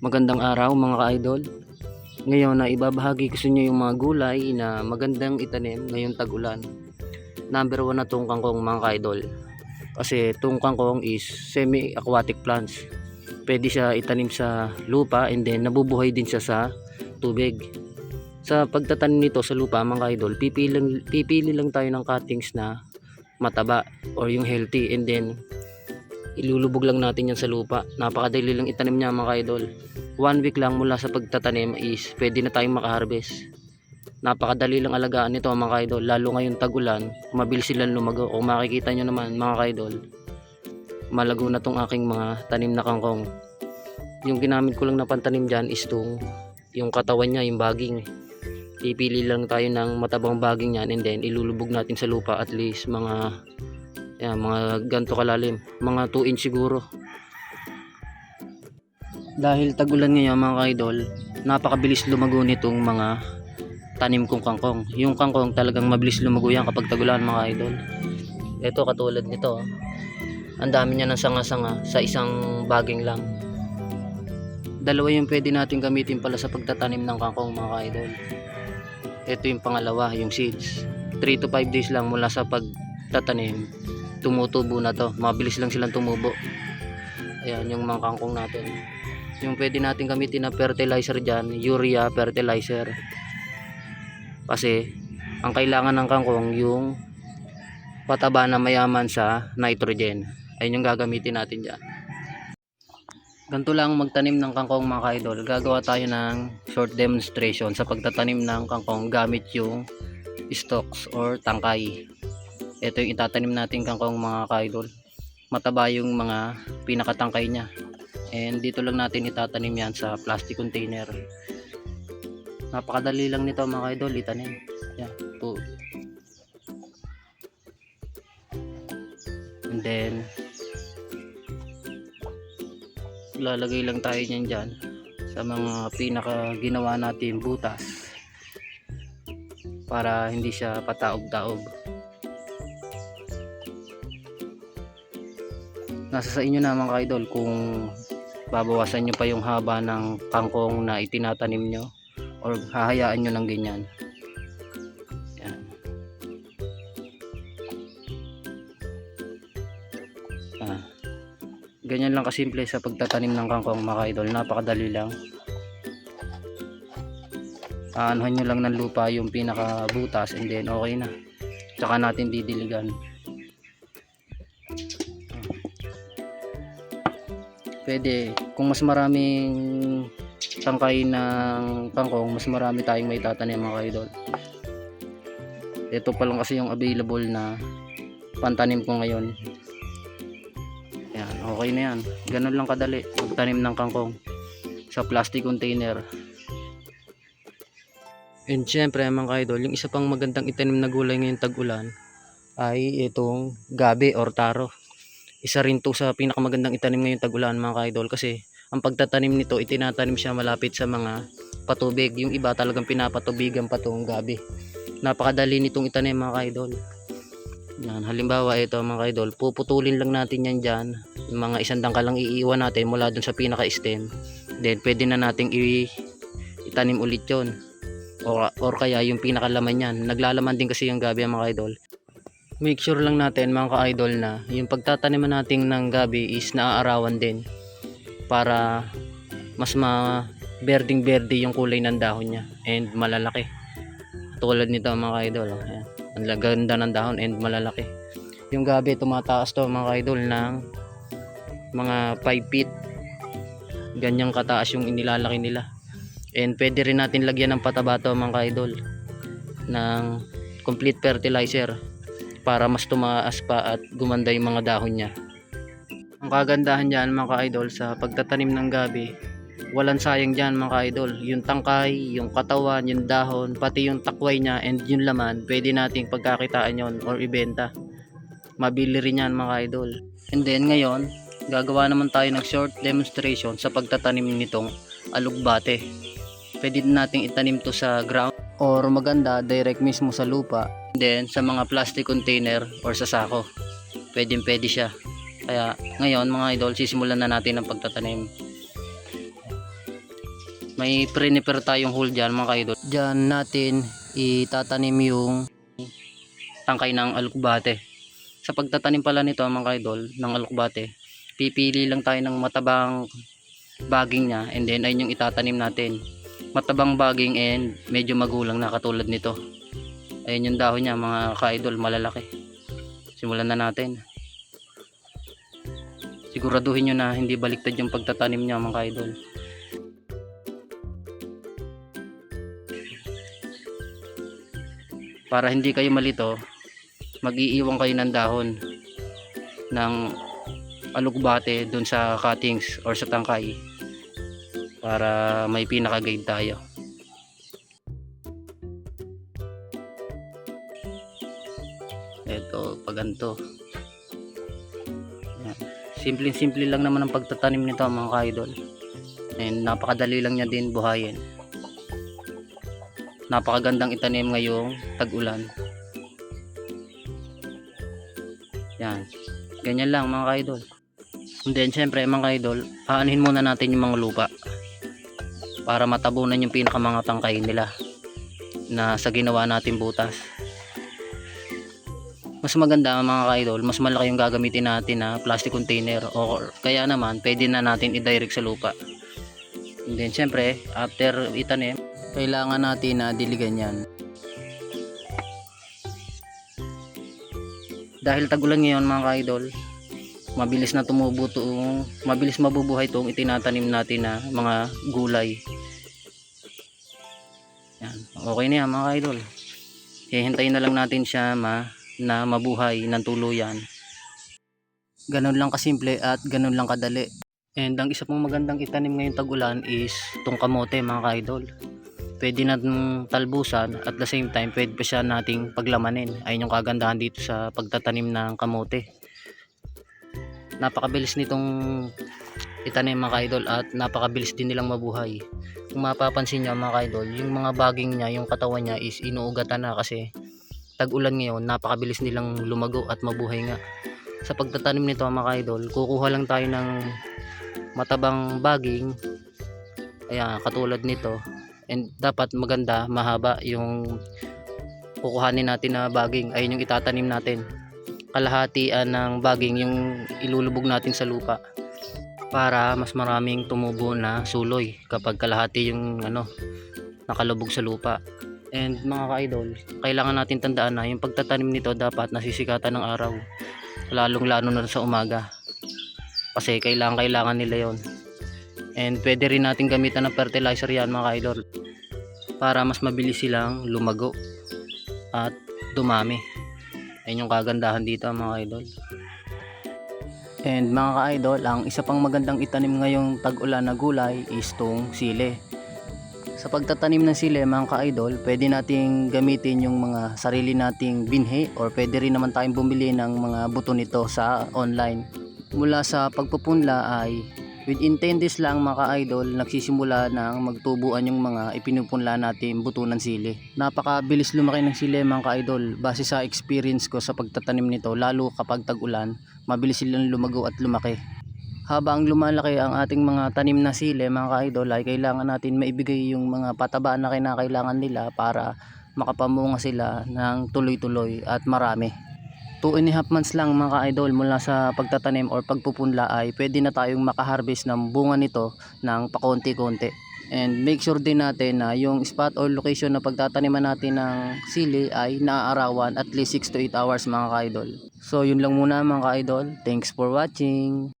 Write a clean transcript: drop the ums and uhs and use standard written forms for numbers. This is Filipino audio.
Magandang araw mga ka-idol. Ngayon na ibabahagi ko sa inyo yung mga gulay na magandang itanim ngayong tag-ulan. Number 1 na tong kangkong mga ka-idol. Kasi tong kangkong is semi-aquatic plants. Pwede siya itanim sa lupa and then nabubuhay din siya sa tubig. Sa pagtatanim nito sa lupa mga ka-idol, pipili lang tayo ng cuttings na mataba or yung healthy, and then ilulubog lang natin yan sa lupa. Napakadali lang itanim niya mga ka-idol. 1 week lang mula sa pagtatanim is pwede na tayong makaharvest. Napakadali lang alagaan nito mga ka-idol, lalo ngayong tag-ulan, mabilis silang lumago. Kung makikita nyo naman mga ka-idol, malago na tong aking mga tanim na kangkong. Yung ginamit ko lang na pantanim dyan is yung katawan niya, yung baging. Ipili lang tayo ng matabang baging yan and then ilulubog natin sa lupa at least mga ganto kalalim, mga 2 inch siguro. Dahil tag-ulan ngayon mga ka-idol, napakabilis lumago nitong mga tanim kong kangkong. Yung kangkong talagang mabilis lumago yan kapag tag-ulan mga idol. Ito katulad nito, ang dami niya ng sanga-sanga sa isang baging lang. Dalawa yung pwede natin gamitin pala sa pagtatanim ng kangkong mga idol. Ito yung pangalawa, yung seeds. 3 to 5 days lang mula sa pagtatanim, tumutubo na to. Mabilis lang silang tumubo. Ayan yung mga kangkong natin. Yung pwede natin gamitin na fertilizer dyan, urea fertilizer. Kasi ang kailangan ng kangkong yung pataba na mayaman sa nitrogen. Ayun yung gagamitin natin dyan. Ganito lang magtanim ng kangkong mga ka-idol. Gagawa tayo ng short demonstration sa pagtatanim ng kangkong gamit yung stalks or tangkay. Ito yung itatanim natin kangkong mga ka-idol. Mataba yung mga pinakatangkay niya. And dito lang natin itatanim yan sa plastic container. Napakadali lang nito mga idol itanim. Yan, ito. And then lalagay lang tayo niyan dyan sa mga pinaka ginawa natin butas para hindi siya pataob-taob. Nasa sa inyo na mga idol kung babawasan nyo pa yung haba ng kangkong na itinatanim nyo or hahayaan nyo ng ganyan. Yan. Ganyan lang kasimple sa pagtatanim ng kangkong mga idol. Napakadali lang. Aanuhan nyo lang ng lupa yung pinaka butas and then okay na. Tsaka natin didiligan. Pwede kung mas maraming tangkay ng kangkong, mas marami tayong may tatanim mga idol. Ito pa lang kasi yung available na pantanim ko ngayon. Yan, okay na yan. Ganun lang kadali magtanim ng kangkong sa plastic container. And syempre mga idol, yung isa pang magandang itanim na gulay ngayong tag-ulan ay itong gabi or taro. Isa rin to sa pinakamagandang itanim ngayong tag-ulan mga idol, kasi ang pagtatanim nito, itinatanim siya malapit sa mga patubig. Yung iba talagang pinapatubigan pa tong gabi. Napakadali nitong itanim mga idol. Yan, halimbawa ito mga idol, puputulin lang natin yan dyan. Yung mga isang dangkal lang iiwan natin mula dun sa pinaka-stem. Then pwede na nating itanim ulit yon. Or kaya yung pinakalaman yan. Naglalaman din kasi yung gabi mga idol. Make sure lang natin mga ka-idol na yung pagtataniman natin ng gabi is naaarawan din. Para mas berding-berde yung kulay ng dahon niya and malalaki. Tulad nito mga ka-idol. Ayan. Ang ganda ng dahon and malalaki. Yung gabi tumataas to mga idol ng mga 5 feet. Ganyang kataas yung inilalaki nila. And pwede rin natin lagyan ng pataba to mga idol ng complete fertilizer para mas tumaas pa at gumanda yung mga dahon niya. Ang kagandahan dyan mga idol sa pagtatanim ng gabi, walang sayang dyan mga idol. Yung tangkay, yung katawan, yung dahon, pati yung takway niya and yung laman, pwede nating pagkakitaan yon or ibenta. Mabili rin yan mga idol. And then ngayon, gagawa naman tayo ng short demonstration sa pagtatanim nitong alugbate. Pwede nating itanim to sa ground or maganda direct mismo sa lupa. And then sa mga plastic container or sa sako. Pwede siya. Kaya ngayon mga idol, sisimulan na natin ang pagtatanim. may prepare tayong hole dyan mga kaidol. Dyan natin itatanim yung tangkay ng alukbate. Sa pagtatanim pala nito mga kaidol ng alukbate, pipili lang tayo ng matabang baging niya, and then ayun yung itatanim natin. Matabang baging and medyo magulang na katulad nito. Ayun yung dahon niya mga kaidol, malalaki. Simulan na natin. Siguraduhin nyo na hindi baliktad yung pagtatanim niya mga kaidol. Para hindi kayo malito, mag-iiwan kayo ng dahon ng alugbate dun sa cuttings or sa tangkay para may pinaka-guide tayo. Ito, paganto. Simple lang naman ang pagtatanim nito mga ka-idol. And napakadali lang niya din buhayin. Napakagandang itanim ngayong tag-ulan. Yan. Ganyan lang mga ka-idol. And then syempre mga ka-idol, aanhin muna natin yung mga lupa para matabunan yung pinaka mga tangkay nila na sa ginawa natin butas. Mas maganda mga ka-idol, mas malaki yung gagamitin natin na plastic container, or kaya naman pwede na natin i-direct sa lupa. And then syempre after itanim, kailangan natin na diligan yan. Dahil tag-ulan ngayon mga ka-idol, mabilis na tumubo itong, mabilis mabubuhay itong itinatanim natin na mga gulay. Yan. Okay na yan mga ka-idol. Hihintayin na lang natin siya na mabuhay ng tuluyan. Ganun lang kasimple at ganun lang kadali. And ang isa pang magandang itanim ngayong tag-ulan is itong kamote mga ka-idol. Pwede natin talbusan at the same time pwede pa siya nating paglamanin. Ayun yung kagandahan dito sa pagtatanim ng kamote. Napakabilis nitong itanim mga ka-idol at napakabilis din nilang mabuhay. Kung mapapansin nyo mga ka-idol, yung mga baging niya, yung katawan niya is inuugatan na kasi tag-ulan ngayon, napakabilis nilang lumago at mabuhay nga. Sa pagtatanim nito mga ka-idol, kukuha lang tayo ng matabang baging, ayan, katulad nito. And dapat maganda, mahaba yung kukuhanin natin na baging. Ayun yung itatanim natin. Kalahatian ng baging yung ilulubog natin sa lupa para mas maraming tumubo na suloy kapag kalahati yung nakalubog sa lupa. And mga ka-idol, kailangan natin tandaan na yung pagtatanim nito dapat nasisikatan ng araw, lalong lalo na sa umaga kasi kailangan nila yon. And pwede rin natin gamitan ng fertilizer yan mga ka-idol para mas mabilis silang lumago at dumami. Ayun yung kagandahan dito mga ka-idol. And mga ka-idol, ang isa pang magandang itanim ngayong tag-ulan na gulay is tong sili. Sa pagtatanim ng sili mga ka-idol, pwede nating gamitin yung mga sarili nating binhi or pwede rin naman tayong bumili ng mga buto nito sa online. Mula sa pagpupunla ay within 10 days lang mga ka-idol, nagsisimula ng magtubuan yung mga ipinupunla natin buto ng sili. Napakabilis lumaki ng sili mga ka-idol. Base sa experience ko sa pagtatanim nito, lalo kapag tag-ulan, mabilis silang lumago at lumaki. Habang lumalaki ang ating mga tanim na sili mga ka-idol, ay kailangan natin maibigay yung mga pataba na kinakailangan nila para makapamunga sila ng tuloy-tuloy at marami. 2.5 months lang mga ka-idol mula sa pagtatanim or pagpupunla ay pwede na tayong makaharvest ng bunga nito ng pakonti-konti. And make sure din natin na yung spot or location na pagtataniman natin ng sili ay naaarawan at least 6 to 8 hours mga ka-idol. So yun lang muna mga ka-idol. Thanks for watching.